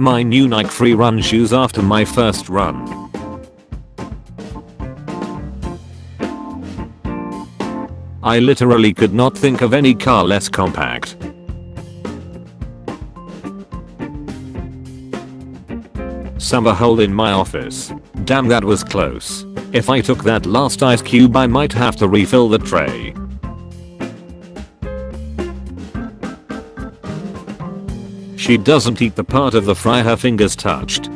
My new Nike free run shoes after my first run. I literally could not think of any car less compact. Summer hole in my office. Damn, that was close. If I took that last ice cube I might have to refill the tray. She doesn't eat the part of the fry her fingers touched.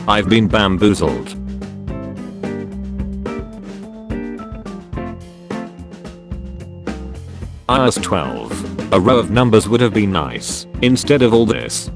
I've been bamboozled. I was 12. A row of numbers would have been nice, instead of all this.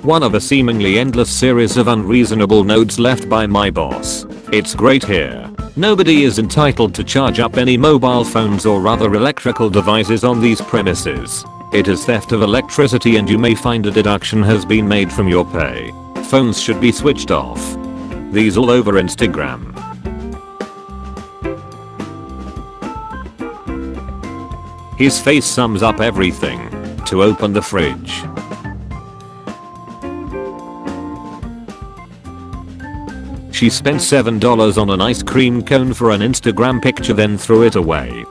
One of a seemingly endless series of unreasonable notes left by my boss. It's great here. Nobody is entitled to charge up any mobile phones or other electrical devices on these premises. It is theft of electricity and you may find a deduction has been made from your pay. Phones should be switched off. These all over Instagram. His face sums up everything. To open the fridge. She spent $7 on an ice cream cone for an Instagram picture then threw it away.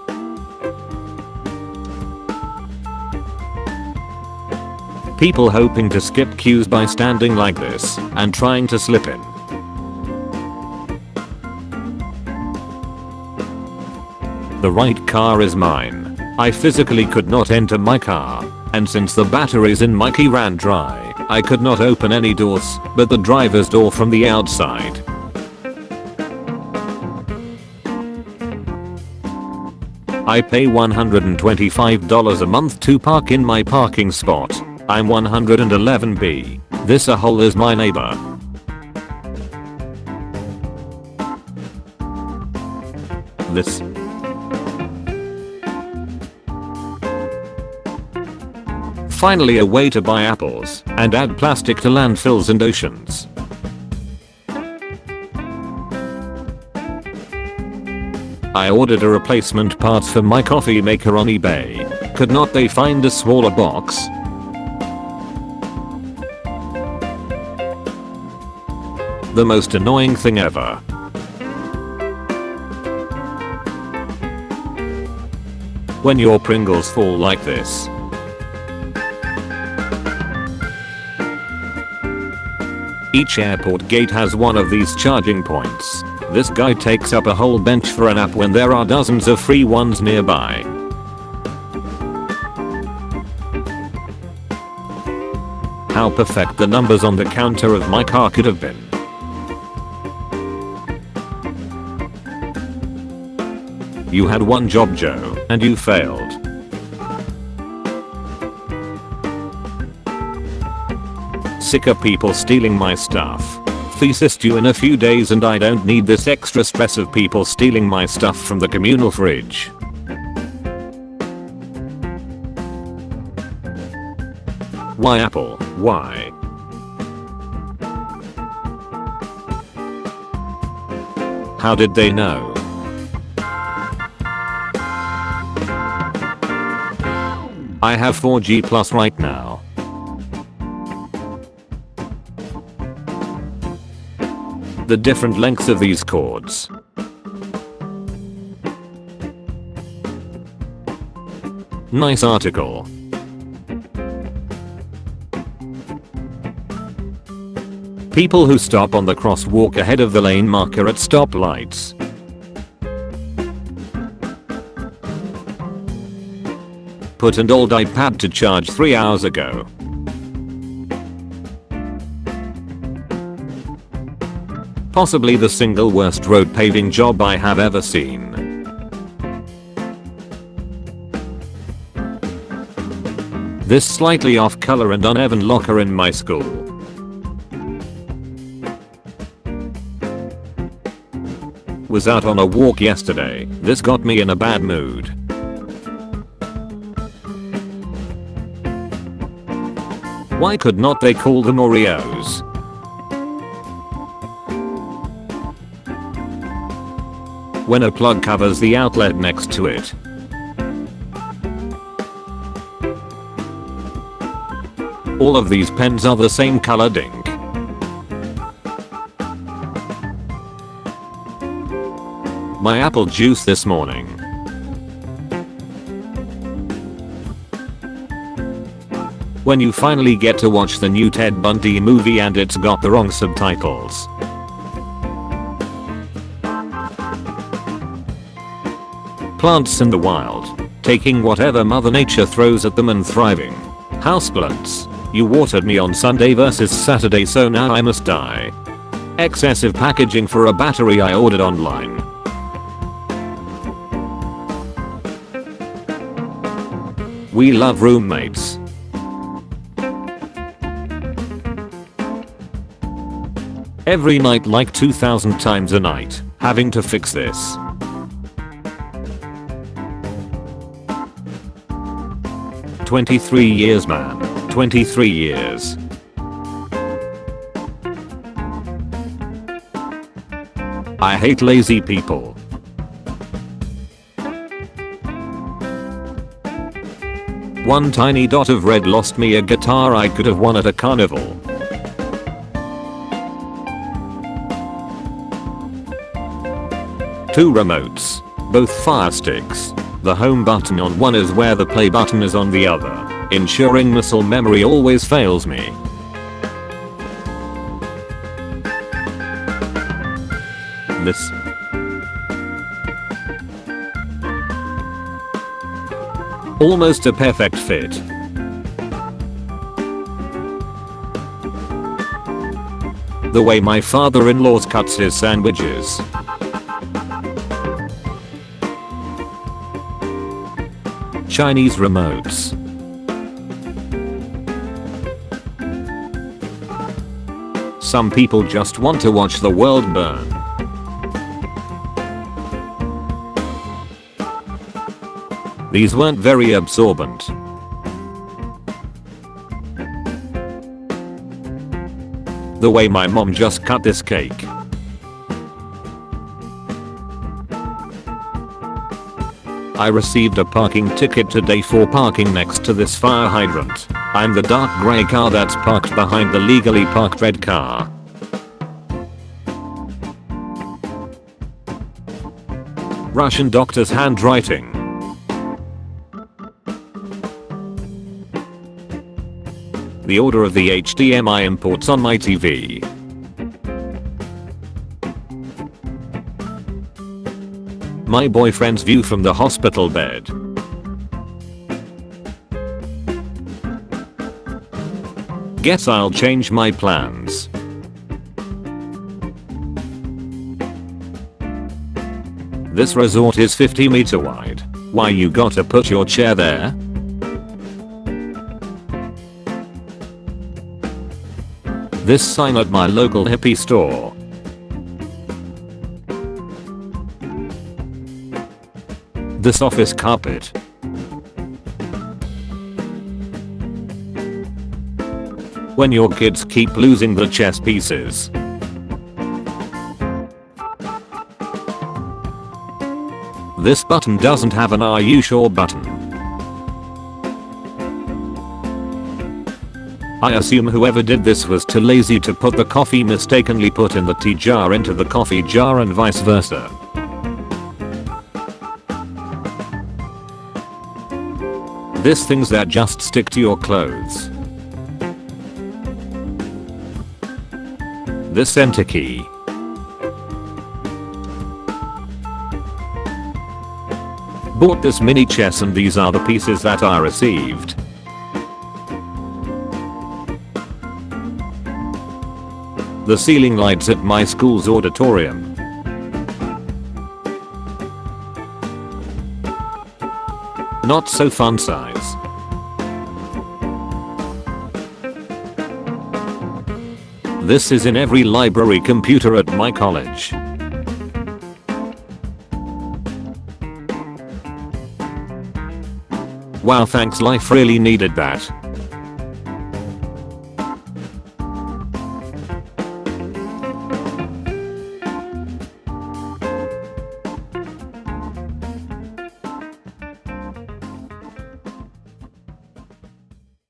People hoping to skip queues by standing like this and trying to slip in. The right car is mine. I physically could not enter my car, and since the batteries in my key ran dry, I could not open any doors but the driver's door from the outside. I pay $125 a month to park in my parking spot. I'm 111B. This a-hole is my neighbor. This. Finally a way to buy apples and add plastic to landfills and oceans. I ordered a replacement parts for my coffee maker on eBay. Could not they find a smaller box? The most annoying thing ever. When your Pringles fall like this. Each airport gate has one of these charging points. This guy takes up a whole bench for an app when there are dozens of free ones nearby. How perfect the numbers on the counter of my car could have been. You had one job, Joe, and you failed. Sick of people stealing my stuff. Thesis due in a few days and I don't need this extra stress of people stealing my stuff from the communal fridge. Why Apple? Why? How did they know? I have 4G plus right now. The different lengths of these cords. Nice article. People who stop on the crosswalk ahead of the lane marker at stoplights. Put an old iPad to charge 3 hours ago. Possibly the single worst road paving job I have ever seen. This slightly off color and uneven locker in my school. Was out on a walk yesterday. This got me in a bad mood. Why could not they call them Oreos? when a plug covers the outlet next to it. All of these pens are the same colored ink. My apple juice this morning. When you finally get to watch the new Ted Bundy movie and it's got the wrong subtitles. Plants in the wild, taking whatever Mother Nature throws at them and thriving. Houseplants, you watered me on Sunday versus Saturday, so now I must die. Excessive packaging for a battery I ordered online. We love roommates. Every night like 2,000 times a night, having to fix this. "23 years, man. 23 years. I hate lazy people. One tiny dot of red lost me a guitar I could have won at a carnival. Two remotes, both fire sticks. The home button on one is where the play button is on the other, ensuring muscle memory always fails me. This. Almost a perfect fit. The way my father-in-law cuts his sandwiches. Chinese remotes. Some people just want to watch the world burn. These weren't very absorbent. The way my mom just cut this cake. I received a parking ticket today for parking next to this fire hydrant. I'm the dark grey car that's parked behind the legally parked red car. Russian doctor's handwriting. The order of the HDMI imports on my TV. My boyfriend's view from the hospital bed. Guess I'll change my plans. This resort is 50 meter wide. Why you gotta put your chair there? This sign at my local hippie store. This office carpet. When your kids keep losing the chess pieces. This button doesn't have an "Are you sure" button. I assume whoever did this was too lazy to put the coffee mistakenly put in the tea jar into the coffee jar and vice versa. This things that just stick to your clothes. This enter key. Bought this mini chess and these are the pieces that I received. The ceiling lights at my school's auditorium. Not so fun size. This is in every library computer at my college. Wow, thanks, life really needed that.